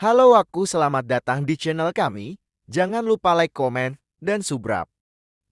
Halo selamat datang di channel kami. Jangan lupa like, komen, dan subscribe.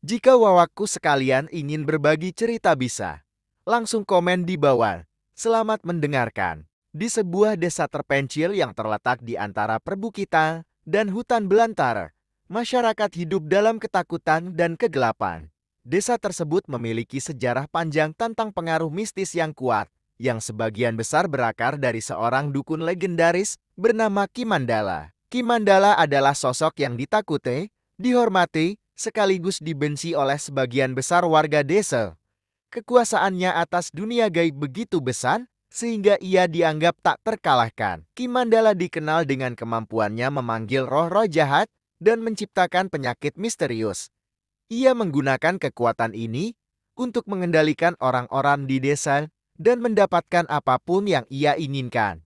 Jika wawaku sekalian ingin berbagi cerita bisa, langsung komen di bawah. Selamat mendengarkan. Di sebuah desa terpencil yang terletak di antara perbukitan dan hutan belantara, masyarakat hidup dalam ketakutan dan kegelapan. Desa tersebut memiliki sejarah panjang tentang pengaruh mistis yang kuat, yang sebagian besar berakar dari seorang dukun legendaris bernama Kimandala. Kimandala adalah sosok yang ditakuti, dihormati, sekaligus dibenci oleh sebagian besar warga desa. Kekuasaannya atas dunia gaib begitu besar, sehingga ia dianggap tak terkalahkan. Kimandala dikenal dengan kemampuannya memanggil roh-roh jahat dan menciptakan penyakit misterius. Ia menggunakan kekuatan ini untuk mengendalikan orang-orang di desa dan mendapatkan apapun yang ia inginkan.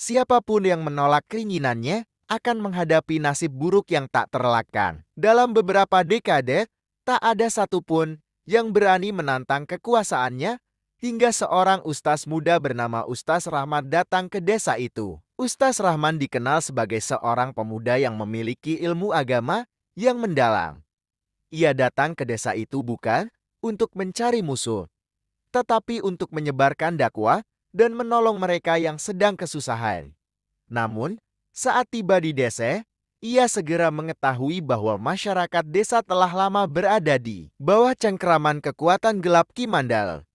Siapapun yang menolak keinginannya akan menghadapi nasib buruk yang tak terelakkan. Dalam beberapa dekade, tak ada satupun yang berani menantang kekuasaannya hingga seorang ustaz muda bernama Ustaz Rahman datang ke desa itu. Ustaz Rahman dikenal sebagai seorang pemuda yang memiliki ilmu agama yang mendalam. Ia datang ke desa itu bukan untuk mencari musuh, tetapi untuk menyebarkan dakwah dan menolong mereka yang sedang kesusahan. Namun, saat tiba di desa, ia segera mengetahui bahwa masyarakat desa telah lama berada di bawah cengkeraman kekuatan gelap Kimandal.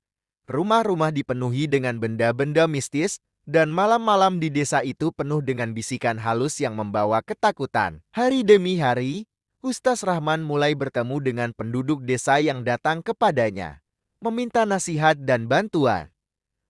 Rumah-rumah dipenuhi dengan benda-benda mistis, dan malam-malam di desa itu penuh dengan bisikan halus yang membawa ketakutan. Hari demi hari, Ustaz Rahman mulai bertemu dengan penduduk desa yang datang kepadanya, meminta nasihat dan bantuan.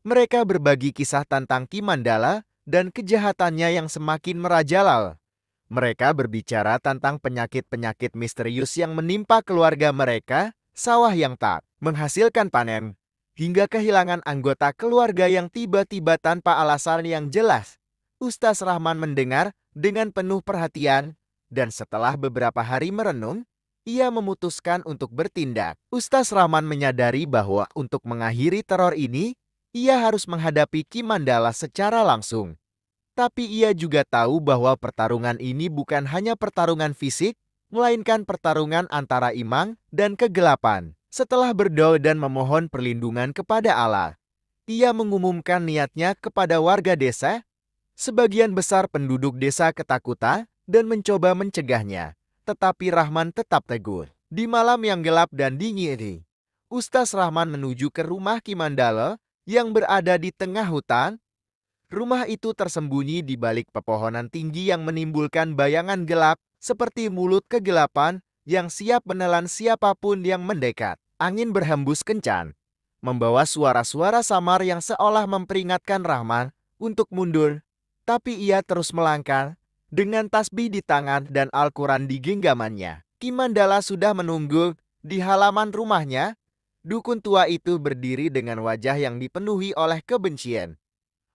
Mereka berbagi kisah tentang Kimandala dan kejahatannya yang semakin merajalela. Mereka berbicara tentang penyakit-penyakit misterius yang menimpa keluarga mereka, sawah yang tak menghasilkan panen, hingga kehilangan anggota keluarga yang tiba-tiba tanpa alasan yang jelas. Ustaz Rahman mendengar dengan penuh perhatian, dan setelah beberapa hari merenung, ia memutuskan untuk bertindak. Ustaz Rahman menyadari bahwa untuk mengakhiri teror ini, ia harus menghadapi Kimandala secara langsung. Tapi ia juga tahu bahwa pertarungan ini bukan hanya pertarungan fisik, melainkan pertarungan antara iman dan kegelapan. Setelah berdoa dan memohon perlindungan kepada Allah, ia mengumumkan niatnya kepada warga desa. Sebagian besar penduduk desa ketakutan dan mencoba mencegahnya, tetapi Rahman tetap teguh. Di malam yang gelap dan dingin ini, Ustaz Rahman menuju ke rumah Kimandala yang berada di tengah hutan. Rumah itu tersembunyi di balik pepohonan tinggi yang menimbulkan bayangan gelap seperti mulut kegelapan yang siap menelan siapapun yang mendekat. Angin berhembus kencang, membawa suara-suara samar yang seolah memperingatkan Rahman untuk mundur. Tapi ia terus melangkah dengan tasbih di tangan dan Al-Quran di genggamannya. Kimandala sudah menunggu di halaman rumahnya. Dukun tua itu berdiri dengan wajah yang dipenuhi oleh kebencian.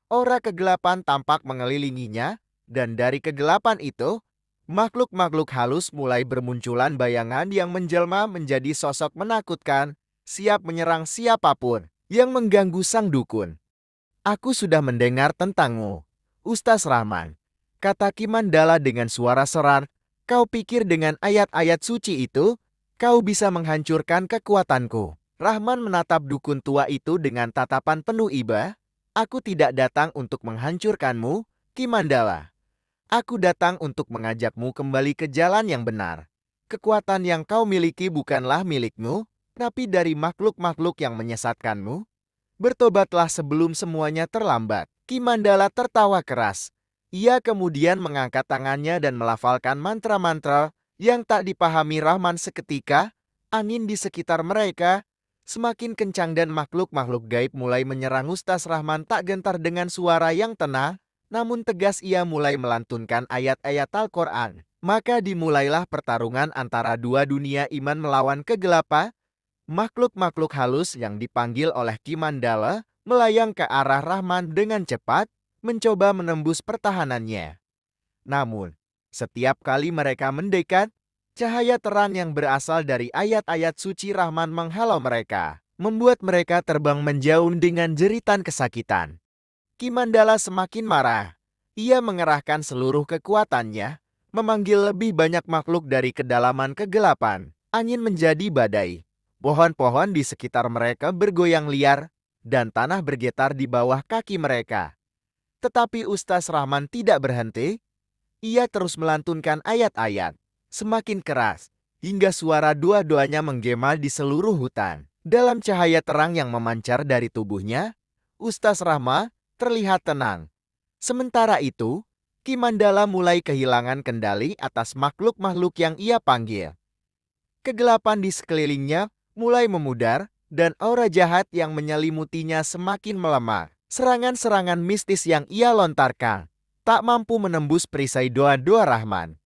Aura kegelapan tampak mengelilinginya, dan dari kegelapan itu, makhluk-makhluk halus mulai bermunculan bayangan yang menjelma menjadi sosok menakutkan, siap menyerang siapapun yang mengganggu sang dukun. "Aku sudah mendengar tentangmu, Ustaz Rahman," kata Kimandala dengan suara serar. "Kau pikir dengan ayat-ayat suci itu, kau bisa menghancurkan kekuatanku?" Rahman menatap dukun tua itu dengan tatapan penuh iba. "Aku tidak datang untuk menghancurkanmu, Kimandala. Aku datang untuk mengajakmu kembali ke jalan yang benar. Kekuatan yang kau miliki bukanlah milikmu, tapi dari makhluk-makhluk yang menyesatkanmu. Bertobatlah sebelum semuanya terlambat." Kimandala tertawa keras. Ia kemudian mengangkat tangannya dan melafalkan mantra-mantra yang tak dipahami Rahman seketika. Angin di sekitar mereka semakin kencang dan makhluk-makhluk gaib mulai menyerang. Ustaz Rahman tak gentar dengan suara yang tenang, namun tegas ia mulai melantunkan ayat-ayat Al-Quran. Maka dimulailah pertarungan antara dua dunia iman melawan kegelapan. Makhluk-makhluk halus yang dipanggil oleh Kimandala melayang ke arah Rahman dengan cepat, mencoba menembus pertahanannya. Namun, setiap kali mereka mendekat, cahaya terang yang berasal dari ayat-ayat suci Rahman menghalau mereka, membuat mereka terbang menjauh dengan jeritan kesakitan. Kimandala semakin marah. Ia mengerahkan seluruh kekuatannya, memanggil lebih banyak makhluk dari kedalaman kegelapan. Angin menjadi badai. Pohon-pohon di sekitar mereka bergoyang liar, dan tanah bergetar di bawah kaki mereka. Tetapi Ustaz Rahman tidak berhenti. Ia terus melantunkan ayat-ayat, semakin keras, hingga suara dua-duanya menggema di seluruh hutan. Dalam cahaya terang yang memancar dari tubuhnya, Ustaz Rahman terlihat tenang. Sementara itu, Ki Mandala mulai kehilangan kendali atas makhluk-makhluk yang ia panggil. Kegelapan di sekelilingnya mulai memudar, dan aura jahat yang menyelimutinya semakin melemah. Serangan-serangan mistis yang ia lontarkan tak mampu menembus perisai doa-doa Rahman.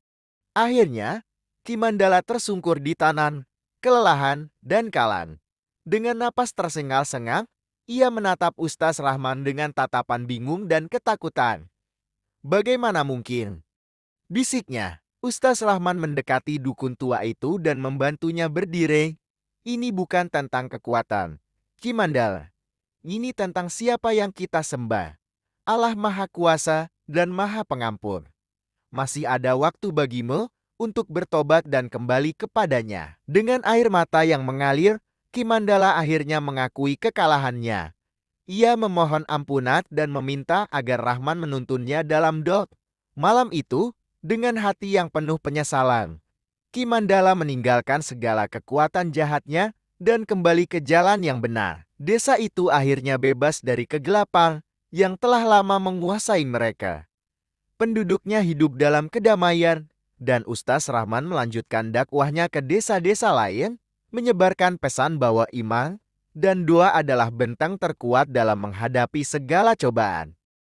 Akhirnya, Ki Mandala tersungkur di tanah, kelelahan, dan kalang. Dengan napas tersengal-sengal, ia menatap Ustaz Rahman dengan tatapan bingung dan ketakutan. "Bagaimana mungkin?" bisiknya. Ustaz Rahman mendekati dukun tua itu dan membantunya berdiri. "Ini bukan tentang kekuatan, Ki Mandala. Ini tentang siapa yang kita sembah. Allah Maha Kuasa dan Maha Pengampun. Masih ada waktu bagimu untuk bertobat dan kembali kepadanya." Dengan air mata yang mengalir, Ki Mandala akhirnya mengakui kekalahannya. Ia memohon ampunat dan meminta agar Rahman menuntunnya dalam doa. Malam itu, dengan hati yang penuh penyesalan, Ki Mandala meninggalkan segala kekuatan jahatnya dan kembali ke jalan yang benar. Desa itu akhirnya bebas dari kegelapan yang telah lama menguasai mereka. Penduduknya hidup dalam kedamaian, dan Ustaz Rahman melanjutkan dakwahnya ke desa-desa lain, menyebarkan pesan bahwa iman dan doa adalah bentang terkuat dalam menghadapi segala cobaan.